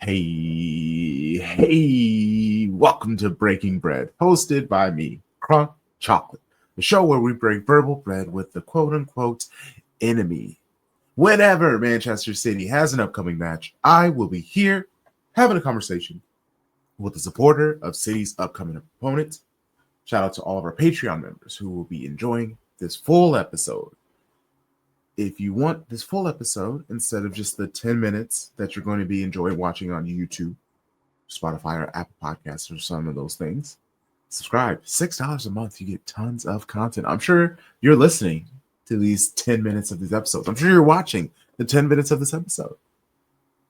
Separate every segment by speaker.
Speaker 1: Hey, welcome to Breaking Bread, hosted by me, Crunk Chocolate, the show where we break verbal bread with the quote-unquote enemy. Whenever Manchester City has an upcoming match, I will be here having a conversation with the supporter of City's upcoming opponent. Shout out to all of our Patreon members who will be enjoying this full episode. If you want this full episode, instead of just the 10 minutes that you're going to be enjoying watching on YouTube, Spotify, or Apple Podcasts, or some of those things, subscribe. $6 a month, you get tons of content. I'm sure you're listening to these 10 minutes of these episodes. I'm sure you're watching the 10 minutes of this episode.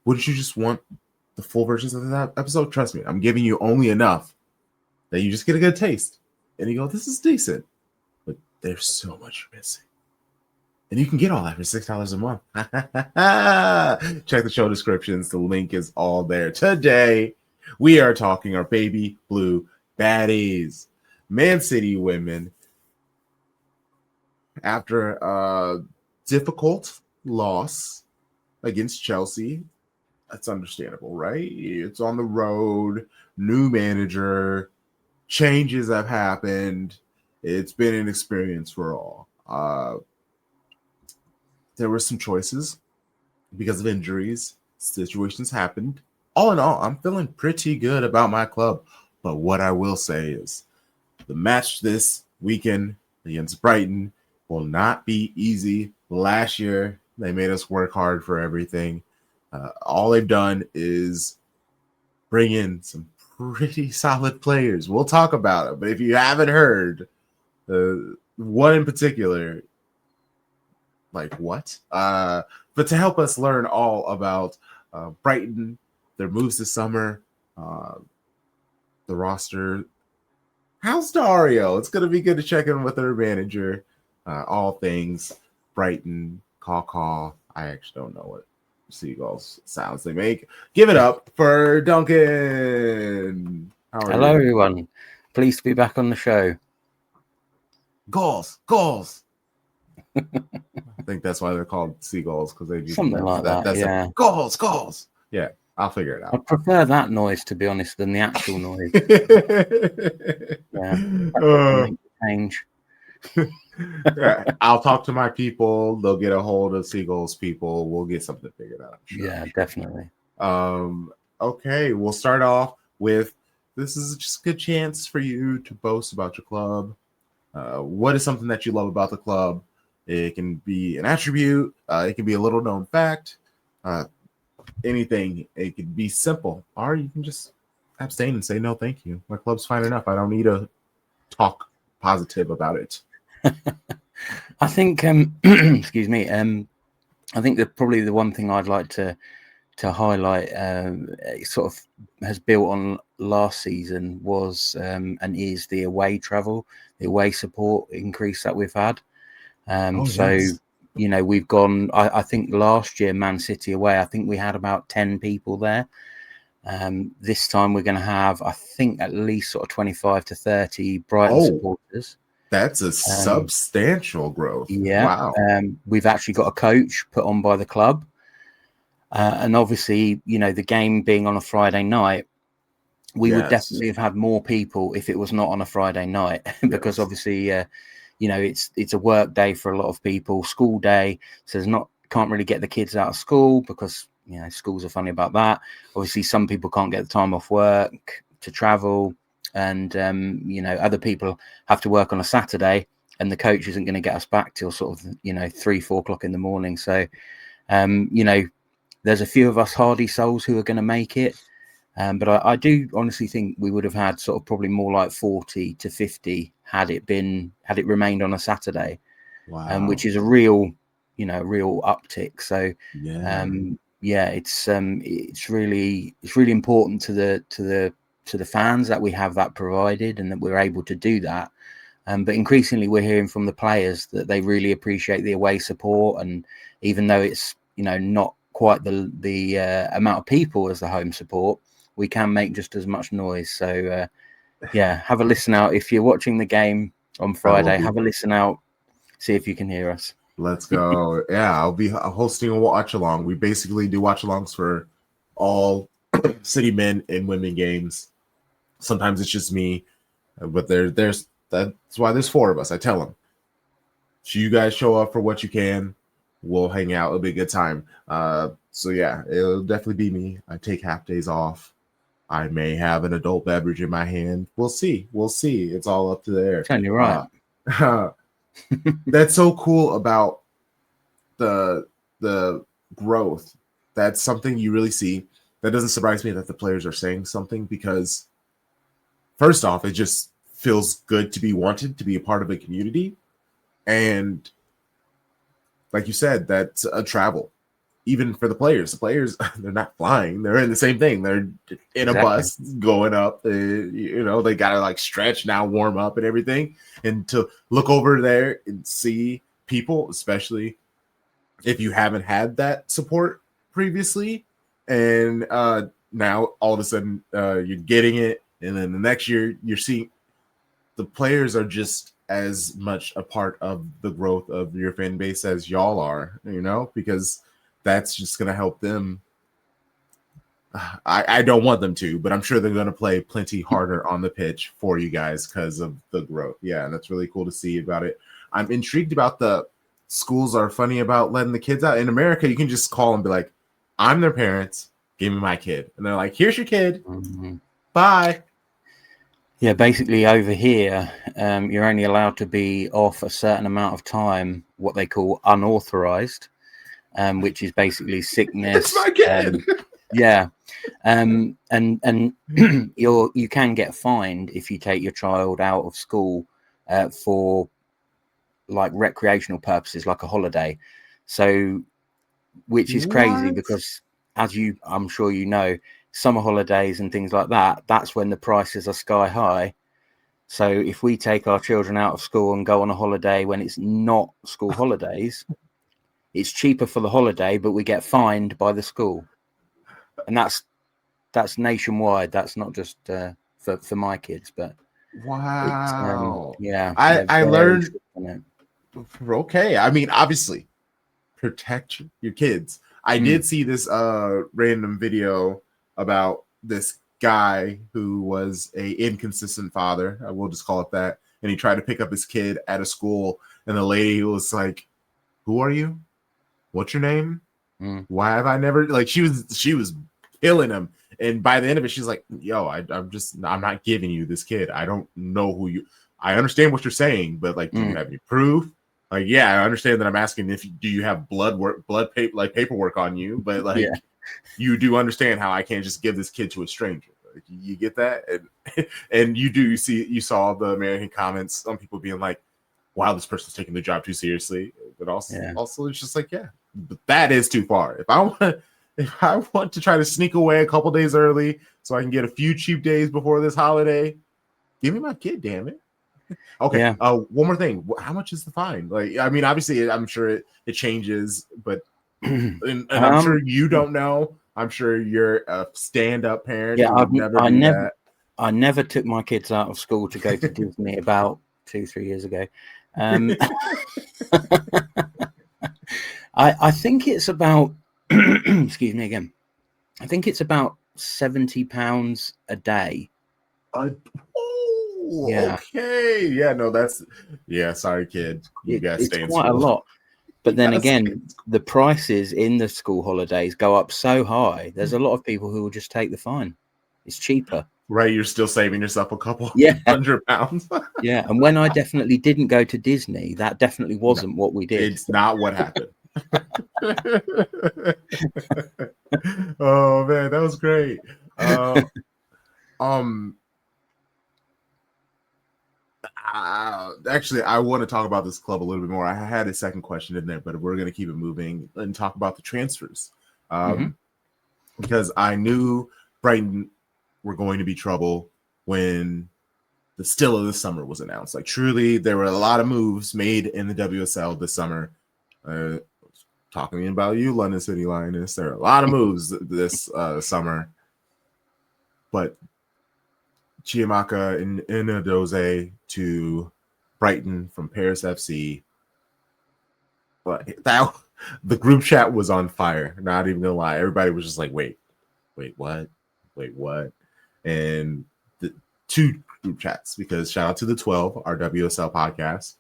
Speaker 1: Wouldn't you just want the full versions of that episode? Trust me, I'm giving you only enough that you just get a good taste. And you go, this is decent. But there's so much missing. And you can get all that for $6 a month. Check the show descriptions. The link is all there. Today, we are talking our baby blue baddies. Man City women. After a difficult loss against Chelsea, that's understandable, right? It's on the road, new manager, changes have happened. It's been an experience for all. There were some choices because of injuries. Situations happened. All in all, I'm feeling pretty good about my club. But what I will say is the match this weekend against Brighton will not be easy. Last year, they made us work hard for everything. All they've done is bring in some pretty solid players. We'll talk about it. But if you haven't heard, one in particular, like what? But to help us learn all about Brighton, their moves this summer, the roster. How's Dario? It's going to be good to check in with their manager. All things Brighton, caw. I actually don't know what seagulls sounds they make. Give it up for Duncan.
Speaker 2: Hello, everyone. Pleased to be back on the show.
Speaker 1: Goals. I think that's why they're called seagulls, because they do
Speaker 2: something like that. That's yeah.
Speaker 1: Goals. Yeah, I'll figure it out.
Speaker 2: I prefer that noise, to be honest, than the actual noise. Change.
Speaker 1: I'll talk to my people. They'll get a hold of seagulls people. We'll get something figured out.
Speaker 2: Sure. Yeah, definitely.
Speaker 1: Okay, we'll start off with this is just a good chance for you to boast about your club. What is something that you love about the club? It can be an attribute. It can be a little known fact. Anything. It can be simple, or you can just abstain and say no, thank you. My club's fine enough. I don't need to talk positive about it.
Speaker 2: I think. Excuse me. I think that probably the one thing I'd like to highlight, it sort of has built on last season, was and is the away travel, the away support increase that we've had. Yes. You know, we've gone, I think last year, Man City away, I think we had about 10 people there. This time we're going to have, I think, at least sort of 25 to 30 Brighton supporters.
Speaker 1: That's a substantial growth.
Speaker 2: Yeah.
Speaker 1: Wow.
Speaker 2: We've actually got a coach put on by the club. And obviously, you know, the game being on a Friday night, we would definitely have had more people if it was not on a Friday night, because obviously, you know, it's a work day for a lot of people, school day. So can't really get the kids out of school because, you know, schools are funny about that. Obviously, some people can't get the time off work to travel, and, you know, other people have to work on a Saturday, and the coach isn't going to get us back till sort of, you know, 3-4 o'clock in the morning. So, you know, there's a few of us hardy souls who are going to make it. But I do honestly think we would have had sort of probably more like 40 to 50 had it remained on a Saturday.
Speaker 1: Wow.
Speaker 2: Which is a real uptick. So it's really important to the fans that we have that provided and that we're able to do that. But increasingly we're hearing from the players that they really appreciate the away support, and even though it's, you know, not quite the amount of people as the home support, we can make just as much noise. So, have a listen out. If you're watching the game on Friday, have a listen out. See if you can hear us.
Speaker 1: Let's go. Yeah, I'll be hosting a watch along. We basically do watch alongs for all city men and women games. Sometimes it's just me, but there's that's why there's 4 of us. I tell them, so you guys show up for what you can. We'll hang out. It'll be a good time. So yeah, it'll definitely be me. I take half days off. I may have an adult beverage in my hand. We'll see. It's all up to there.
Speaker 2: Tell you right.
Speaker 1: That's so cool about the growth. That's something you really see. That doesn't surprise me that the players are saying something, because first off, it just feels good to be wanted, to be a part of a community. And like you said, that's a travel. Even for the players, they're not flying. They're in the same thing. They're in a bus going up. They got to like stretch now, warm up and everything. And to look over there and see people, especially if you haven't had that support previously, and now all of a sudden you're getting it. And then the next year you're seeing the players are just as much a part of the growth of your fan base as y'all are, because that's just going to help them. I don't want them to, but I'm sure they're going to play plenty harder on the pitch for you guys because of the growth. Yeah, and that's really cool to see about it. I'm intrigued about the schools are funny about letting the kids out. In America, you can just call and be like, I'm their parents, give me my kid. And they're like, here's your kid. Mm-hmm. Bye.
Speaker 2: Yeah, basically over here, you're only allowed to be off a certain amount of time, what they call unauthorized. Which is basically sickness.
Speaker 1: It's my kid.
Speaker 2: Yeah, and you can get fined if you take your child out of school for like recreational purposes, like a holiday. So, which is crazy because, as I'm sure you know, summer holidays and things like that. That's when the prices are sky high. So, if we take our children out of school and go on a holiday when it's not school holidays. It's cheaper for the holiday, but we get fined by the school, and that's nationwide. That's not just for my kids, but
Speaker 1: wow,
Speaker 2: yeah,
Speaker 1: I learned. Okay, I mean, obviously, protect your kids. I did see this random video about this guy who was a inconsistent father. I will just call it that, and he tried to pick up his kid at a school, and the lady was like, "Who are you? What's your name? Why have I never?" Like she was killing him, and by the end of it, she's like, "Yo, I'm not giving you this kid. I don't know who you. I understand what you're saying, but like, do you have any proof? Like, yeah, I understand that I'm asking do you have paperwork on you, but like, you do understand how I can't just give this kid to a stranger. Like, you get that, and you saw the American comments. Some people being like, wow, this person's taking the job too seriously, but also it's just like, yeah, but that is too far. If I want to try to sneak away a couple days early so I can get a few cheap days before this holiday, give me my kid, damn it. Okay. Yeah. One more thing. How much is the fine? Like, I mean, obviously, I'm sure it changes, but and I'm sure you don't know. I'm sure you're a stand-up parent.
Speaker 2: Yeah, I never took my kids out of school to go to Disney about 2-3 years ago. I think it's about excuse me again. I think it's about £70 a day.
Speaker 1: Okay. Yeah, no, sorry, kid. You guys stay in school.
Speaker 2: It's quite a lot. But then again, the prices in the school holidays go up so high. There's a lot of people who will just take the fine. It's cheaper.
Speaker 1: Right, you're still saving yourself a couple £100.
Speaker 2: Yeah, and when I definitely didn't go to Disney, that definitely wasn't what we did.
Speaker 1: It's not what happened. Oh man, that was great. Actually, I want to talk about this club a little bit more. I had a second question in there, but we're going to keep it moving and talk about the transfers. Because I knew Brighton were going to be trouble when the still of the summer was announced. Like, truly, there were a lot of moves made in the WSL this summer. Talking about you, London City Lioness, there are a lot of moves this summer. But Chiamaka and Inadoze to Brighton from Paris FC. But the group chat was on fire. Not even gonna lie, everybody was just like, "Wait, what? wait, what? And the two group chats, because shout out to the 12, our WSL podcast.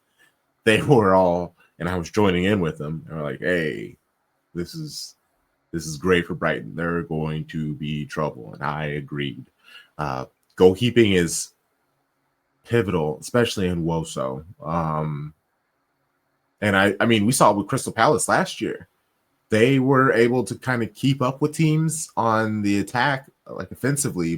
Speaker 1: They were all, and I was joining in with them. And we're like, hey, this is great for Brighton. They're going to be trouble. And I agreed. Goalkeeping is pivotal, especially in WOSO. And I mean, we saw it with Crystal Palace last year. They were able to kind of keep up with teams on the attack, like offensively,